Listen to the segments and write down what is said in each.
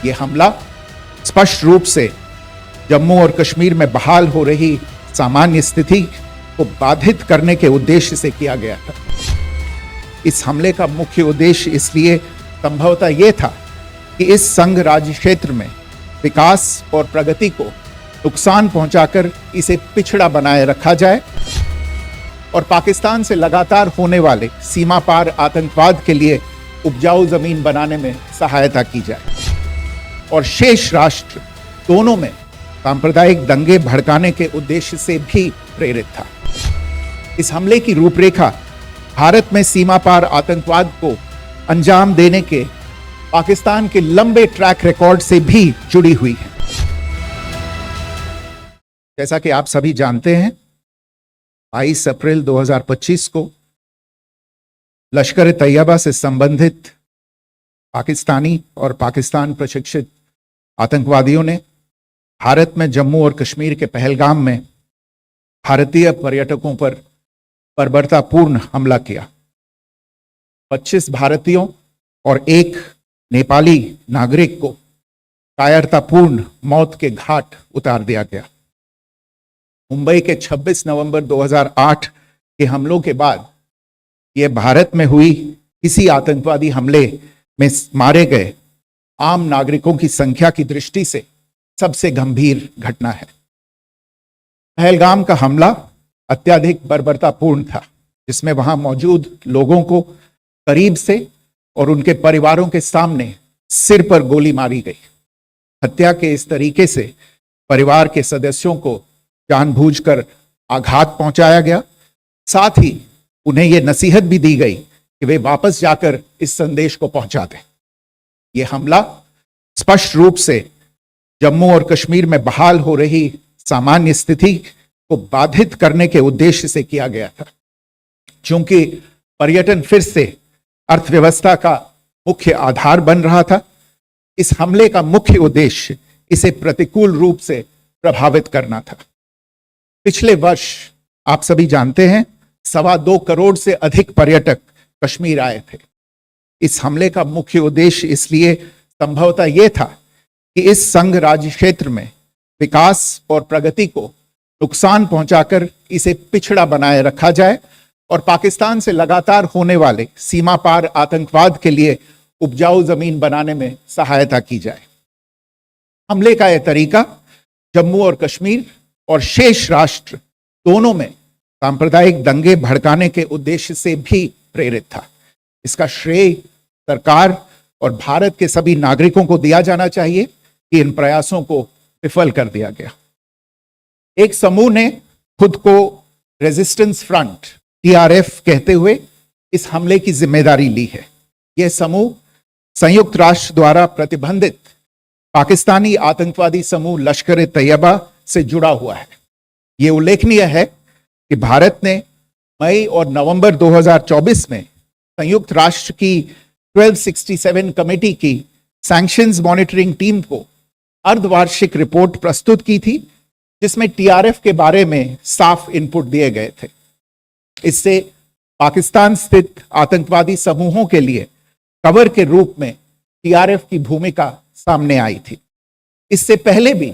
ये हमला स्पष्ट रूप से जम्मू और कश्मीर में बहाल हो रही सामान्य स्थिति को बाधित करने के उद्देश्य से किया गया था। इस हमले का मुख्य उद्देश्य इसलिए संभवतः यह था कि इस संघ राज्य क्षेत्र में विकास और प्रगति को नुकसान पहुंचाकर इसे पिछड़ा बनाए रखा जाए और पाकिस्तान से लगातार होने वाले सीमा पार आतंकवाद के लिए उपजाऊ जमीन बनाने में सहायता की जाए और शेष राष्ट्र दोनों में सांप्रदायिक दंगे भड़काने के उद्देश्य से भी प्रेरित था। इस हमले की रूपरेखा भारत में सीमा पार आतंकवाद को अंजाम देने के पाकिस्तान के लंबे ट्रैक रिकॉर्ड से भी जुड़ी हुई है। जैसा कि आप सभी जानते हैं, 22 अप्रैल 2025 को लश्कर तैयबा से संबंधित पाकिस्तानी और पाकिस्तान प्रशिक्षित आतंकवादियों ने भारत में जम्मू और कश्मीर के पहलगाम में भारतीय पर्यटकों पर बर्बरतापूर्ण हमला किया। 25 भारतीयों और एक नेपाली नागरिक को कायरतापूर्ण मौत के घाट उतार दिया गया। मुंबई के 26 नवंबर 2008 के हमलों के बाद यह भारत में हुई किसी आतंकवादी हमले में मारे गए आम नागरिकों की संख्या की दृष्टि से सबसे गंभीर घटना है। पहलगाम का हमला अत्यधिक बर्बरतापूर्ण था, जिसमें वहां मौजूद लोगों को करीब से और उनके परिवारों के सामने सिर पर गोली मारी गई। हत्या के इस तरीके से परिवार के सदस्यों को जानबूझकर आघात पहुंचाया गया। साथ ही उन्हें यह नसीहत भी दी गई कि वे वापस जाकर इस संदेश को पहुंचा दें। यह हमला स्पष्ट रूप से जम्मू और कश्मीर में बहाल हो रही सामान्य स्थिति को बाधित करने के उद्देश्य से किया गया था। चूंकि पर्यटन फिर से अर्थव्यवस्था का मुख्य आधार बन रहा था, इस हमले का मुख्य उद्देश्य इसे प्रतिकूल रूप से प्रभावित करना था। पिछले वर्ष आप सभी जानते हैं 2.25 करोड़ से अधिक पर्यटक कश्मीर आए थे। इस हमले का मुख्य उद्देश्य इसलिए संभवतः यह था कि इस संघ राज्य क्षेत्र में विकास और प्रगति को नुकसान पहुंचाकर इसे पिछड़ा बनाए रखा जाए और पाकिस्तान से लगातार होने वाले सीमा पार आतंकवाद के लिए उपजाऊ जमीन बनाने में सहायता की जाए। हमले का यह तरीका जम्मू और कश्मीर और शेष राष्ट्र दोनों में सांप्रदायिक दंगे भड़काने के उद्देश्य से भी प्रेरित था। इसका श्रेय सरकार और भारत के सभी नागरिकों को दिया जाना चाहिए कि इन प्रयासों को विफल कर दिया गया। एक समूह ने खुद को रेजिस्टेंस फ्रंट TRF कहते हुए इस हमले की जिम्मेदारी ली है। यह समूह संयुक्त राष्ट्र द्वारा प्रतिबंधित पाकिस्तानी आतंकवादी समूह लश्कर तैयबा से जुड़ा हुआ है। यह उल्लेखनीय है कि भारत ने मई और नवंबर 2024 में संयुक्त राष्ट्र की 1267 कमेटी की सैंक्शंस मॉनिटरिंग टीम को अर्धवार्षिक रिपोर्ट प्रस्तुत की थी, जिसमें TRF के बारे में साफ इनपुट दिए गए थे। इससे पाकिस्तान स्थित आतंकवादी समूहों के लिए कवर के रूप में TRF की भूमिका सामने आई थी। इससे पहले भी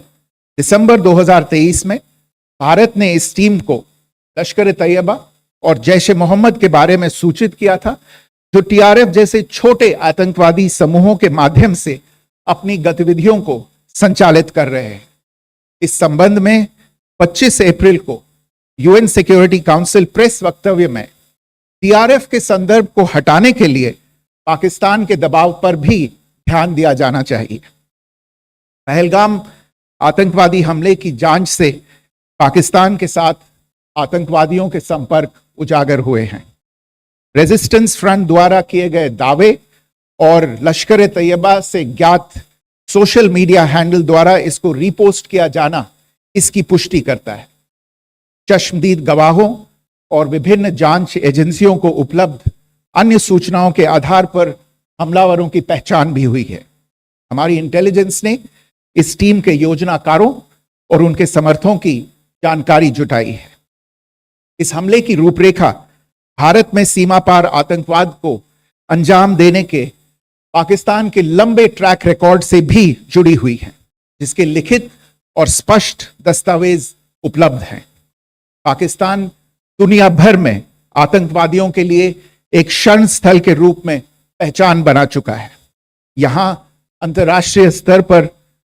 दिसंबर 2023 में भारत ने इस टीम को लश्कर तैयबा और जैश ए मोहम्मद के बारे में सूचित किया था, जो TRF जैसे छोटे आतंकवादी समूहों के माध्यम से अपनी गतिविधियों को संचालित कर रहे हैं। इस संबंध में 25 अप्रैल को UN सिक्योरिटी काउंसिल प्रेस वक्तव्य में TRF के संदर्भ को हटाने के लिए पाकिस्तान के दबाव पर भी ध्यान दिया जाना चाहिए। पहलगाम आतंकवादी हमले की जांच से पाकिस्तान के साथ आतंकवादियों के संपर्क उजागर हुए हैं। रेजिस्टेंस फ्रंट द्वारा किए गए दावे और लश्कर तैयबा से ज्ञात सोशल मीडिया हैंडल द्वारा इसको रीपोस्ट किया जाना इसकी पुष्टि करता है। चश्मदीद गवाहों और विभिन्न जांच एजेंसियों को उपलब्ध अन्य सूचनाओं के आधार पर हमलावरों की पहचान भी हुई है। हमारी इंटेलिजेंस ने इस टीम के योजनाकारों और उनके समर्थकों की जानकारी जुटाई है। इस हमले की रूपरेखा भारत में सीमा पार आतंकवाद को अंजाम देने के पाकिस्तान के लंबे ट्रैक रिकॉर्ड से भी जुड़ी हुई हैं, जिसके लिखित और स्पष्ट दस्तावेज उपलब्ध हैं। पाकिस्तान दुनिया भर में आतंकवादियों के लिए एक शरण स्थल के रूप में पहचान बना चुका है। यहां अंतर्राष्ट्रीय स्तर पर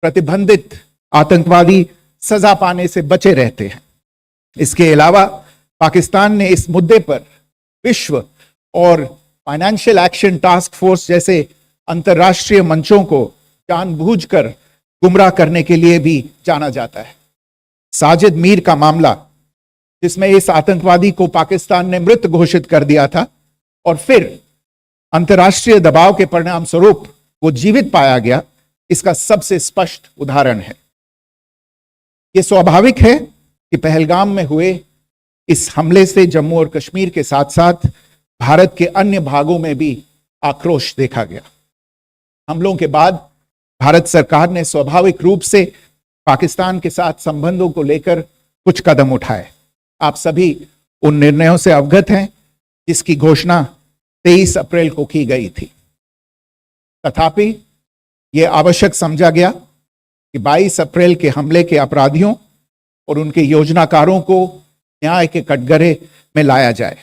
प्रतिबंधित आतंकवादी सजा पाने से बचे रहते हैं। इसके अलावा पाकिस्तान ने इस मुद्दे पर विश्व और फाइनेंशियल एक्शन टास्क फोर्स जैसे अंतर्राष्ट्रीय मंचों को जानबूझकर गुमराह करने के लिए भी जाना जाता है। साजिद मीर का मामला, जिसमें इस आतंकवादी को पाकिस्तान ने मृत घोषित कर दिया था और फिर अंतर्राष्ट्रीय दबाव के परिणाम स्वरूप वो जीवित पाया गया, इसका सबसे स्पष्ट उदाहरण है। यह स्वाभाविक है कि पहलगाम में हुए इस हमले से जम्मू और कश्मीर के साथ साथ भारत के अन्य भागों में भी आक्रोश देखा गया। हमलों के बाद भारत सरकार ने स्वाभाविक रूप से पाकिस्तान के साथ संबंधों को लेकर कुछ कदम उठाए। आप सभी उन निर्णयों से अवगत हैं जिसकी घोषणा 23 अप्रैल को की गई थी। तथापि यह आवश्यक समझा गया कि 22 अप्रैल के हमले के अपराधियों और उनके योजनाकारों को न्याय के कटघरे में लाया जाए।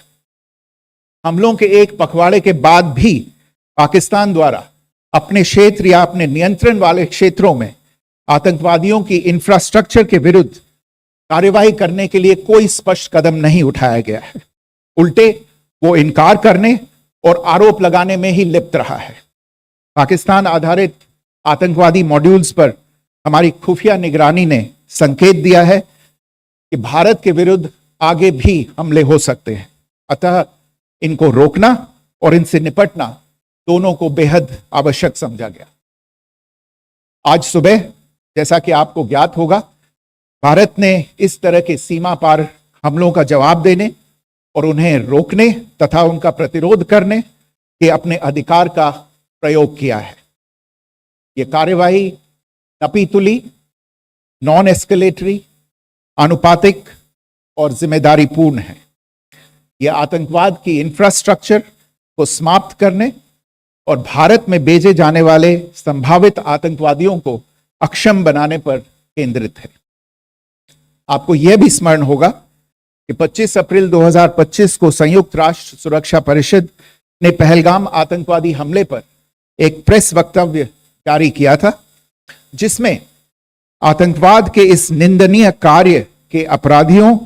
हमलों के एक पखवाड़े के बाद भी पाकिस्तान द्वारा अपने क्षेत्र या अपने नियंत्रण वाले क्षेत्रों में आतंकवादियों की इंफ्रास्ट्रक्चर के विरुद्ध कार्यवाही करने के लिए कोई स्पष्ट कदम नहीं उठाया गया है। उल्टे वो इनकार करने और आरोप लगाने में ही लिप्त रहा है। पाकिस्तान आधारित आतंकवादी मॉड्यूल्स पर हमारी खुफिया निगरानी ने संकेत दिया है कि भारत के विरुद्ध आगे भी हमले हो सकते हैं। अतः इनको रोकना और इनसे निपटना दोनों को बेहद आवश्यक समझा गया। आज सुबह, जैसा कि आपको ज्ञात होगा, भारत ने इस तरह के सीमा पार हमलों का जवाब देने और उन्हें रोकने तथा उनका प्रतिरोध करने के अपने अधिकार का प्रयोग किया है। यह कार्यवाही नपीतुली, नॉन एस्केलेटरी, आनुपातिक और जिम्मेदारीपूर्ण है। यह आतंकवाद की इंफ्रास्ट्रक्चर को समाप्त करने और भारत में भेजे जाने वाले संभावित आतंकवादियों को अक्षम बनाने पर केंद्रित है। आपको यह भी स्मरण होगा कि 25 अप्रैल 2025 को संयुक्त राष्ट्र सुरक्षा परिषद ने पहलगाम आतंकवादी हमले पर एक प्रेस वक्तव्य जारी किया था, जिसमें आतंकवाद के इस निंदनीय कार्य के अपराधियों,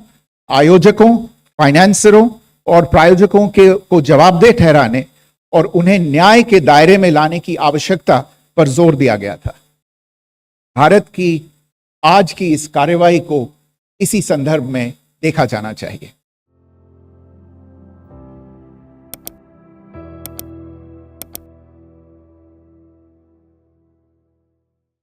आयोजकों, फाइनेंसरों और प्रायोजकों को जवाबदेह ठहराने और उन्हें न्याय के दायरे में लाने की आवश्यकता पर जोर दिया गया था। भारत की आज की इस कार्यवाही को इसी संदर्भ में देखा जाना चाहिए।